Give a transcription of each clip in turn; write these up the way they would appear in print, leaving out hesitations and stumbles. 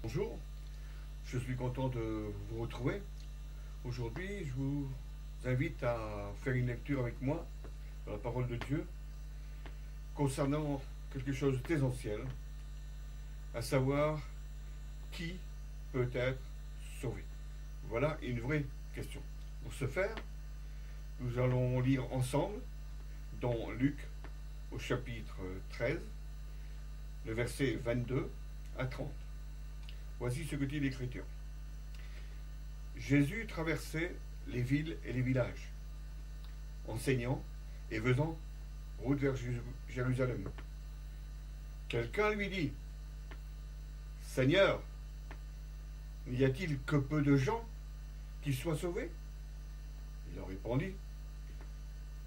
Bonjour, je suis content de vous retrouver. Aujourd'hui, je vous invite à faire une lecture avec moi dans la parole de Dieu concernant quelque chose d'essentiel, à savoir qui peut être sauvé. Voilà une vraie question. Pour ce faire, nous allons lire ensemble dans Luc au chapitre 13, le verset 22 à 30. Voici ce que dit l'Écriture. Jésus traversait les villes et les villages, enseignant et faisant route vers Jérusalem. Quelqu'un lui dit, Seigneur, n'y a-t-il que peu de gens qui soient sauvés? Il leur répondit,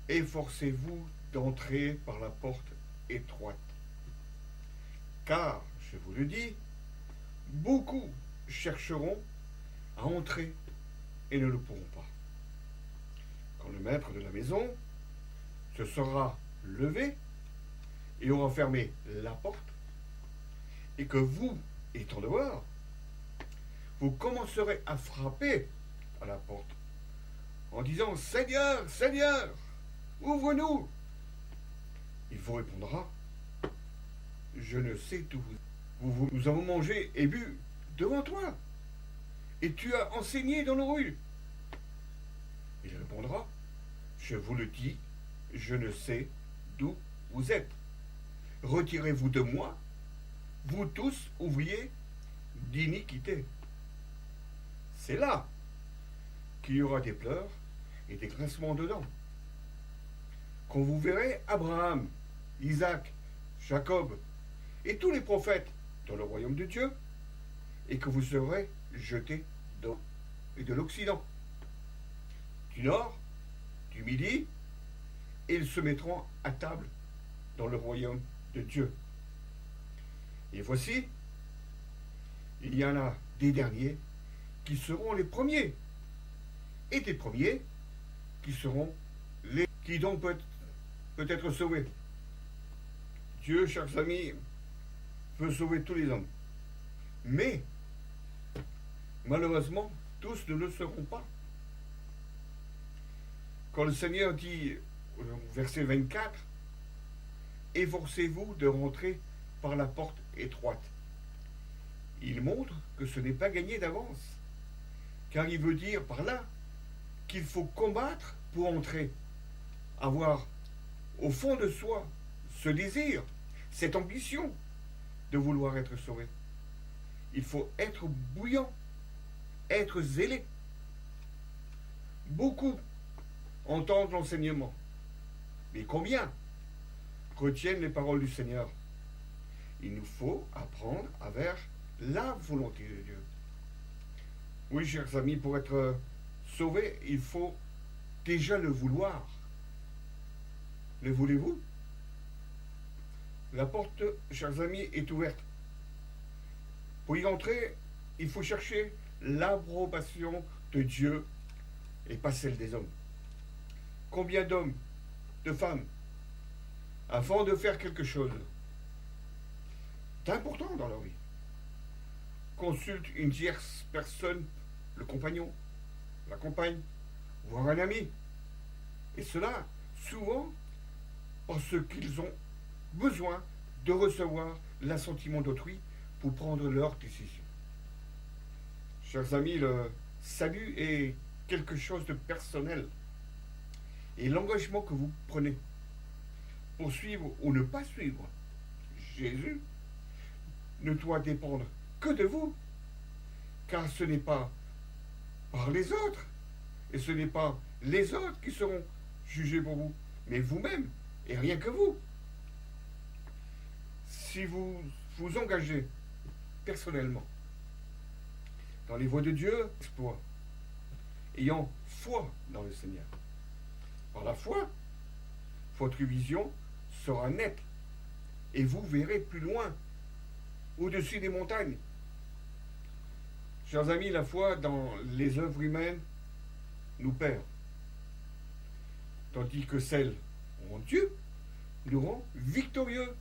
efforcez-vous d'entrer par la porte étroite. Car, je vous le dis, beaucoup chercheront à entrer et ne le pourront pas. Quand le maître de la maison se sera levé et aura fermé la porte, et que vous, étant dehors, vous commencerez à frapper à la porte en disant, Seigneur, Seigneur, ouvre-nous. Il vous répondra, je ne sais d'où nous avons mangé et bu devant toi, et tu as enseigné dans nos rues. Il répondra, je vous le dis, je ne sais d'où vous êtes. Retirez-vous de moi, vous tous ouvriers d'iniquité. C'est là qu'il y aura des pleurs et des grincements de dents. Quand vous verrez Abraham, Isaac, Jacob et tous les prophètes dans le royaume de Dieu, et que vous serez jetés d'Orient et de l'Occident, du Nord, du Midi, et ils se mettront à table dans le royaume de Dieu. Et voici, il y en a des derniers qui seront les premiers, et des premiers qui seront les qui donc peut être sauvés. Dieu, chers amis, veut sauver tous les hommes. Mais, malheureusement, tous ne le seront pas. Quand le Seigneur dit, au verset 24, efforcez-vous de rentrer par la porte étroite, il montre que ce n'est pas gagné d'avance, car il veut dire par là qu'il faut combattre pour entrer, avoir au fond de soi ce désir, cette ambition de vouloir être sauvé. Il faut être bouillant, être zélé. Beaucoup entendent l'enseignement, mais combien retiennent les paroles du Seigneur? Il nous faut apprendre à faire la volonté de Dieu. Oui, chers amis, pour être sauvé, il faut déjà le vouloir. Le voulez-vous? La porte, chers amis, est ouverte. Pour y entrer, il faut chercher l'approbation de Dieu et pas celle des hommes. Combien d'hommes, de femmes, avant de faire quelque chose d'important dans leur vie, consultent une tierce personne, le compagnon, la compagne, voire un ami. Et cela, souvent, parce qu'ils ont besoin de recevoir l'assentiment d'autrui pour prendre leur décision. Chers amis, le salut est quelque chose de personnel. Et l'engagement que vous prenez pour suivre ou ne pas suivre Jésus ne doit dépendre que de vous, car ce n'est pas par les autres, et ce n'est pas les autres qui seront jugés pour vous, mais vous-même, et rien que vous. Si vous vous engagez personnellement dans les voies de Dieu, exploit, ayant foi dans le Seigneur. Par la foi, votre vision sera nette et vous verrez plus loin, au-dessus des montagnes. Chers amis, la foi dans les œuvres humaines nous perd, tandis que celle en Dieu nous rend victorieux.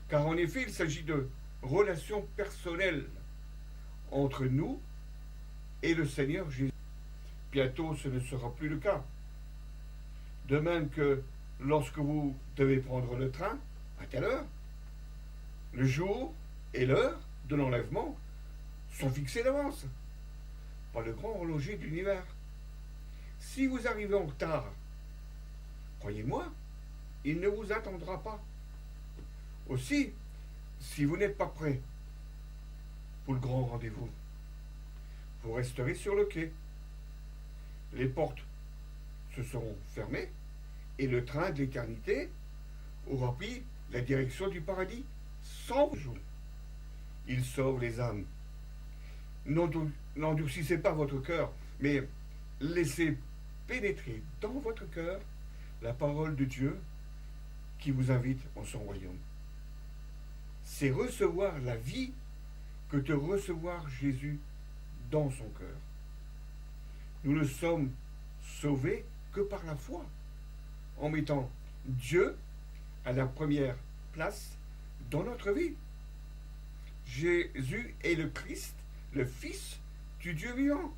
Car en effet, il s'agit de relation personnelle entre nous et le Seigneur Jésus. Bientôt, ce ne sera plus le cas. De même que lorsque vous devez prendre le train, à telle heure, le jour et l'heure de l'enlèvement sont fixés d'avance par le grand horloger de l'univers. Si vous arrivez en retard, croyez-moi, il ne vous attendra pas. Aussi, si vous n'êtes pas prêt pour le grand rendez-vous, vous resterez sur le quai. Les portes se seront fermées et le train de l'éternité aura pris la direction du paradis sans jour. Il sauve les âmes. N'endurcissez pas votre cœur, mais laissez pénétrer dans votre cœur la parole de Dieu qui vous invite en son royaume. C'est recevoir la vie que de recevoir Jésus dans son cœur. Nous ne sommes sauvés que par la foi, en mettant Dieu à la première place dans notre vie. Jésus est le Christ, le Fils du Dieu vivant.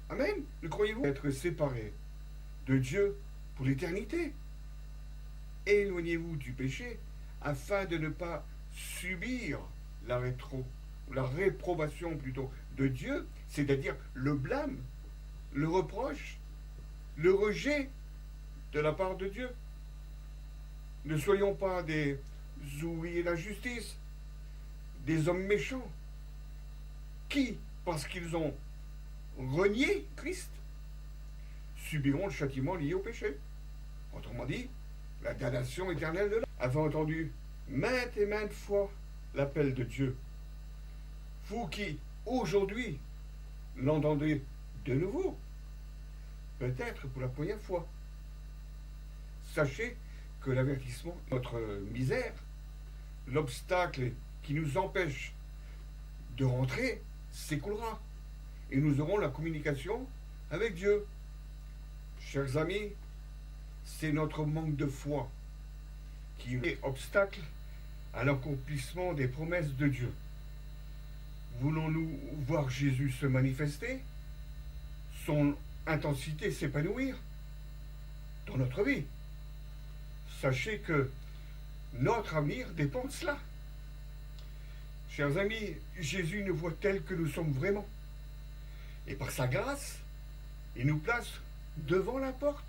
Amen. Le croyez-vous? Être séparé de Dieu pour l'éternité. Éloignez-vous du péché afin de ne pas subir la réprobation plutôt de Dieu, c'est-à-dire le blâme, le reproche, le rejet de la part de Dieu. Ne soyons pas des ouvriers de la justice, des hommes méchants, qui, parce qu'ils ont renié Christ, subiront le châtiment lié au péché. Autrement dit, la damnation éternelle de l'homme. Avez entendu maintes et maintes fois l'appel de Dieu. Vous qui, aujourd'hui, l'entendez de nouveau, peut-être pour la première fois, sachez que l'avertissement, notre misère, l'obstacle qui nous empêche de rentrer, s'écoulera. Et nous aurons la communication avec Dieu. Chers amis, c'est notre manque de foi qui est obstacle à l'accomplissement des promesses de Dieu. Voulons-nous voir Jésus se manifester, son intensité s'épanouir dans notre vie? Sachez que notre avenir dépend de cela. Chers amis, Jésus nous voit tels que nous sommes vraiment. Et par sa grâce, il nous place devant la porte.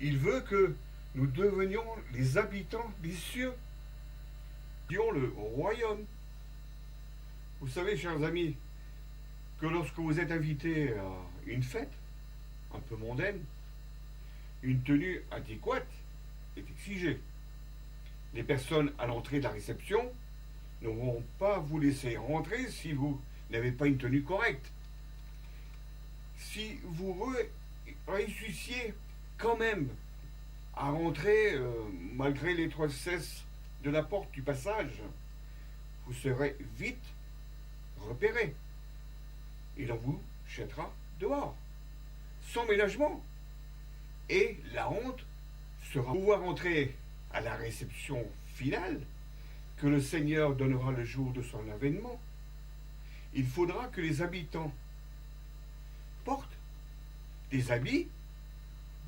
Il veut que nous devenions les habitants des cieux, qui ont le royaume. Vous savez, chers amis, que lorsque vous êtes invité à une fête, un peu mondaine, une tenue adéquate est exigée. Les personnes à l'entrée de la réception ne vont pas vous laisser rentrer si vous n'avez pas une tenue correcte. Si vous réussissiez quand même à rentrer malgré l'étroitesse de la porte du passage, vous serez vite repéré. Et l'on vous jettera dehors, sans ménagement. Et la honte sera pouvoir entrer à la réception finale que le Seigneur donnera le jour de son avènement. Il faudra que les habitants portent des habits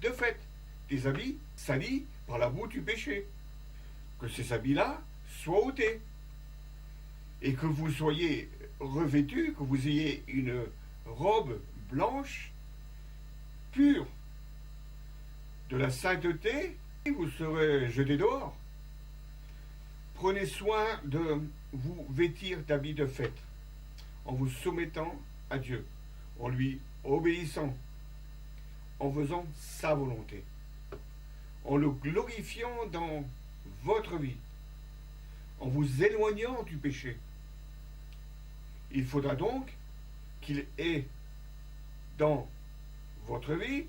de fête, des habits salis par la boue du péché. Que ces habits-là soient ôtés et que vous soyez revêtus, que vous ayez une robe blanche, pure, de la sainteté, vous serez jetés dehors. Prenez soin de vous vêtir d'habits de fête, en vous soumettant à Dieu, en lui obéissant, en faisant sa volonté, en le glorifiant dans votre vie, en vous éloignant du péché. Il faudra donc qu'il ait dans votre vie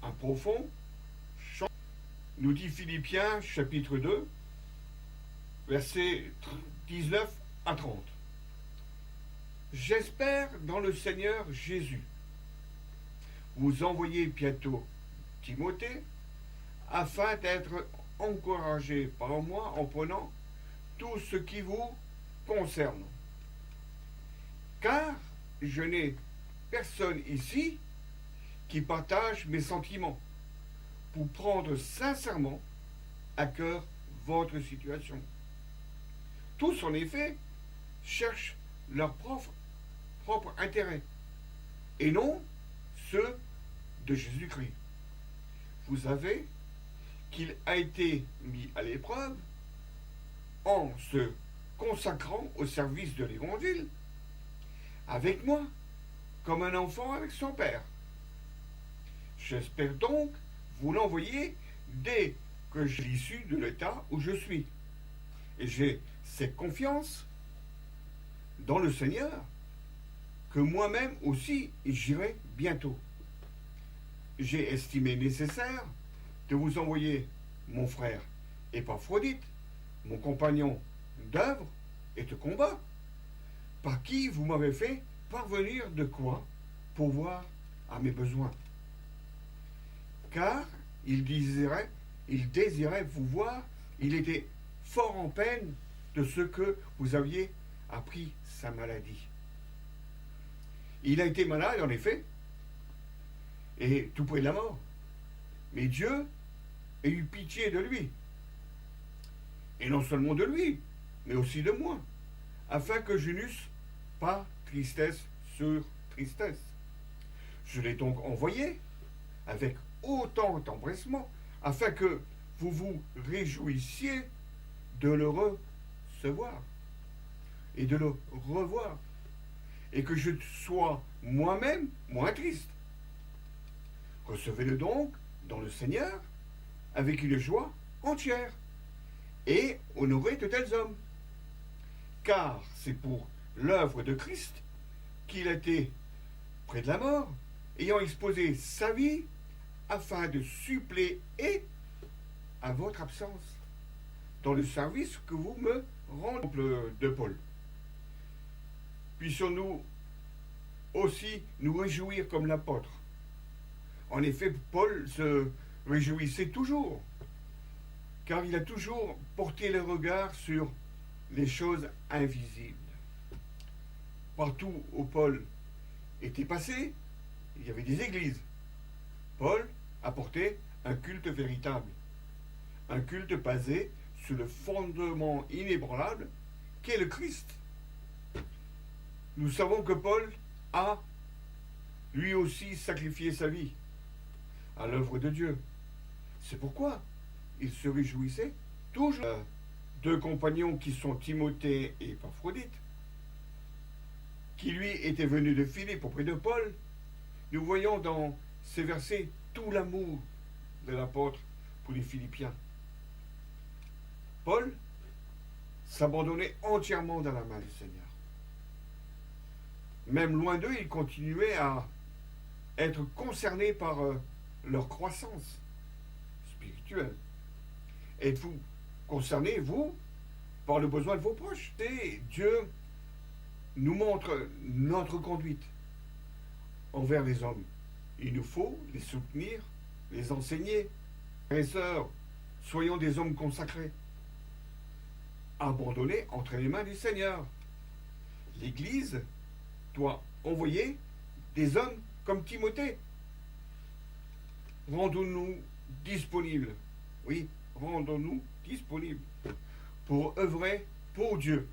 un profond changement. Nous dit Philippiens chapitre 2, versets 19 à 30. J'espère dans le Seigneur Jésus vous envoyer bientôt Timothée, afin d'être encouragé par moi en prenant tout ce qui vous concerne. Car je n'ai personne ici qui partage mes sentiments pour prendre sincèrement à cœur votre situation. Tous, en effet, cherchent leur propre intérêt et non ceux de Jésus-Christ. Vous savez qu'il a été mis à l'épreuve en se consacrant au service de l'Évangile avec moi, comme un enfant avec son père. J'espère donc vous l'envoyer dès que j'ai l'issue de l'état où je suis. Et j'ai cette confiance dans le Seigneur que moi-même aussi j'irai bientôt. J'ai estimé nécessaire de vous envoyer mon frère Épaphrodite, mon compagnon d'œuvre et de combat, par qui vous m'avez fait parvenir de quoi pourvoir à mes besoins. Car il désirait vous voir, il était fort en peine de ce que vous aviez appris sa maladie. Il a été malade, en effet, et tout près de la mort. Mais Dieu a eu pitié de lui. Et non seulement de lui, mais aussi de moi, afin que je n'eusse pas tristesse sur tristesse. Je l'ai donc envoyé avec autant d'empressement, afin que vous vous réjouissiez de le recevoir et de le revoir, et que je sois moi-même moins triste. Recevez-le donc dans le Seigneur avec une joie entière et honorez de tels hommes, car c'est pour l'œuvre de Christ qu'il a été près de la mort, ayant exposé sa vie afin de suppléer à votre absence dans le service que vous me rendez de Paul. Puissions-nous aussi nous réjouir comme l'apôtre. En effet, Paul se réjouissait toujours, car il a toujours porté le regard sur les choses invisibles. Partout où Paul était passé, il y avait des églises. Paul apportait un culte véritable, un culte basé sur le fondement inébranlable qu'est le Christ. Nous savons que Paul a lui aussi sacrifié sa vie à l'œuvre de Dieu. C'est pourquoi il se réjouissait toujours. Deux compagnons qui sont Timothée et Épaphrodite, qui lui étaient venus de Philippe auprès de Paul, nous voyons dans ces versets tout l'amour de l'apôtre pour les Philippiens. Paul s'abandonnait entièrement dans la main du Seigneur. Même loin d'eux, il continuait à être concerné par leur croissance spirituelle. Êtes-vous concerné, vous, par le besoin de vos proches? Et Dieu nous montre notre conduite envers les hommes. Il nous faut les soutenir, les enseigner. Frères et sœurs, soyons des hommes consacrés, abandonnés entre les mains du Seigneur. L'Église doit envoyer des hommes comme Timothée. Rendons-nous disponibles. Oui, rendons-nous disponibles pour œuvrer pour Dieu.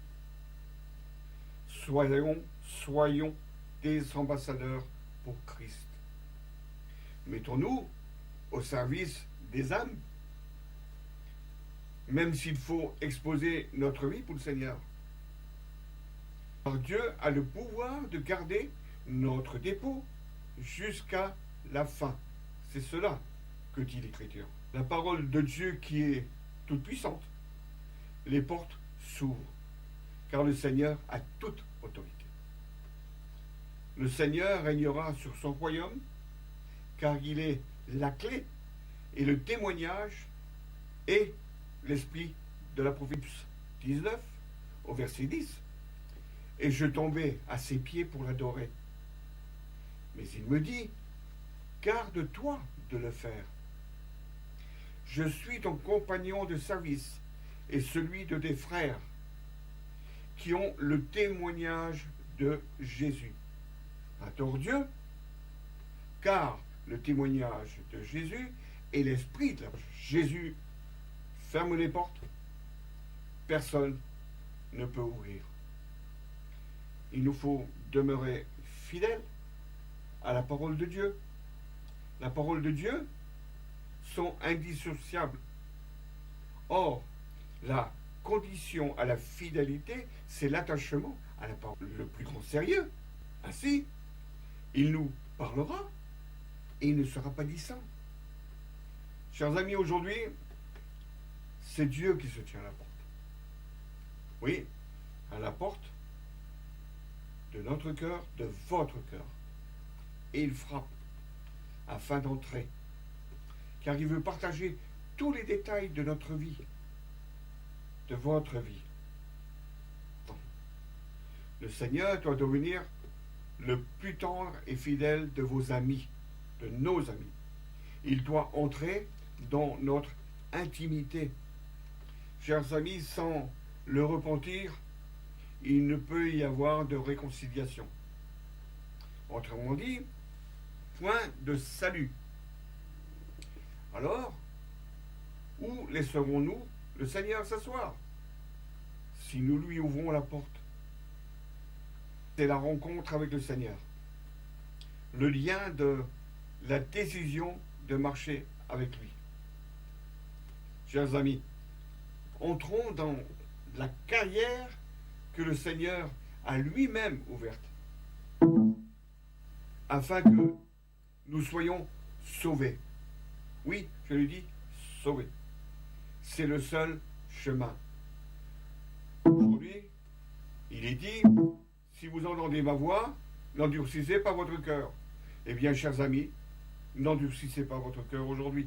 Soyons des ambassadeurs pour Christ. Mettons-nous au service des âmes, même s'il faut exposer notre vie pour le Seigneur. Car Dieu a le pouvoir de garder notre dépôt jusqu'à la fin. C'est cela que dit l'Écriture. La parole de Dieu qui est toute puissante. Les portes s'ouvrent, car le Seigneur a toute autorité. Le Seigneur régnera sur son royaume, car il est la clé et le témoignage et l'esprit de la prophétie 19 au verset 10. Et je tombais à ses pieds pour l'adorer. Mais il me dit, garde-toi de le faire. Je suis ton compagnon de service et celui de tes frères, qui ont le témoignage de Jésus. A tort Dieu, car le témoignage de Jésus est l'esprit de la... Jésus ferme les portes, personne ne peut ouvrir. Il nous faut demeurer fidèles à la parole de Dieu. La parole de Dieu sont indissociables. Or, la condition à la fidélité, c'est l'attachement à la parole, le plus grand sérieux. Ainsi, il nous parlera et il ne sera pas distant. Chers amis, aujourd'hui, c'est Dieu qui se tient à la porte. Oui, à la porte de notre cœur, de votre cœur. Et il frappe afin d'entrer. Car il veut partager tous les détails de notre vie, de votre vie. Le Seigneur doit devenir le plus tendre et fidèle de vos amis, de nos amis. Il doit entrer dans notre intimité. Chers amis, sans le repentir, il ne peut y avoir de réconciliation. Autrement dit, point de salut. Alors, où laisserons-nous le Seigneur s'asseoir si nous lui ouvrons la porte? C'est la rencontre avec le Seigneur. Le lien de la décision de marcher avec lui. Chers amis, entrons dans la carrière que le Seigneur a lui-même ouverte, afin que nous soyons sauvés. Oui, je le dis, sauvés. C'est le seul chemin. Aujourd'hui, il est dit, si vous entendez ma voix, n'endurcissez pas votre cœur. Eh bien, chers amis, n'endurcissez pas votre cœur aujourd'hui.